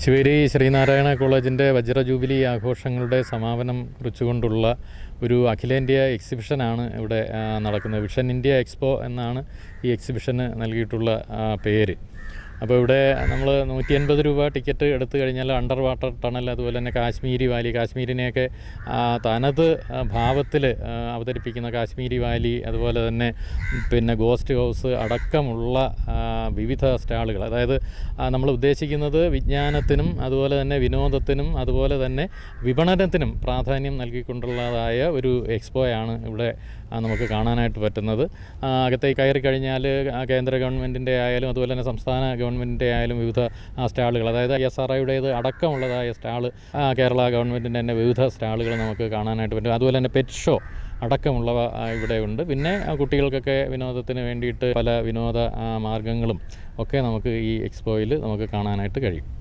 ശിവേരി ശ്രീനാരായണ കോളേജിൻ്റെ വജ്ര ജൂബിലി ആഘോഷങ്ങളുടെ സമാപനം കുറിച്ചുകൊണ്ടുള്ള ഒരു അഖിലേന്ത്യാ എക്സിബിഷനാണ് ഇവിടെ നടക്കുന്നത്. വിഷൻ ഇന്ത്യ എക്സ്പോ എന്നാണ് ഈ എക്സിബിഷന് നൽകിയിട്ടുള്ള പേര്. അപ്പോൾ ഇവിടെ നമ്മൾ 180 രൂപ ടിക്കറ്റ് എടുത്തു കഴിഞ്ഞാൽ അണ്ടർ വാട്ടർ ടണൽ, അതുപോലെ തന്നെ കാശ്മീരി വാലി, കാശ്മീരിനെയൊക്കെ തനത് ഭാവത്തിൽ അവതരിപ്പിക്കുന്ന കാശ്മീരി വാലി, അതുപോലെ തന്നെ പിന്നെ ഗോസ്റ്റ് ഹൗസ് അടക്കമുള്ള വിവിധ സ്റ്റാളുകൾ. അതായത് നമ്മൾ ഉദ്ദേശിക്കുന്നത് വിജ്ഞാനത്തിനും അതുപോലെ തന്നെ വിനോദത്തിനും അതുപോലെ തന്നെ വിപണനത്തിനും പ്രാധാന്യം നൽകിക്കൊണ്ടുള്ളതായ ഒരു എക്സ്പോയാണ് ഇവിടെ നമുക്ക് കാണാനായിട്ട് പറ്റുന്നത്. അകത്തേക്ക് കയറി കഴിഞ്ഞാൽ കേന്ദ്ര ഗവൺമെൻറ്റിൻ്റെ ആയാലും അതുപോലെ തന്നെ സംസ്ഥാന ഗവൺമെൻറ്റിൻ്റെ ആയാലും വിവിധ സ്റ്റാളുകൾ, അതായത് SRIയുടേത് അടക്കമുള്ളതായ സ്റ്റാള്, കേരള ഗവൺമെൻറ്റിൻ്റെ തന്നെ വിവിധ സ്റ്റാളുകൾ നമുക്ക് കാണാനായിട്ട് പറ്റും. അതുപോലെ തന്നെ പെറ്റ് ഷോ അടക്കമുള്ളവ ഇവിടെ ഉണ്ട്. പിന്നെ കുട്ടികൾക്കൊക്കെ വിനോദത്തിന് വേണ്ടിയിട്ട് പല വിനോദ മാർഗങ്ങളും ഒക്കെ നമുക്ക് ഈ എക്സ്പോയിൽ നമുക്ക് കാണാനായിട്ട് കഴിയും.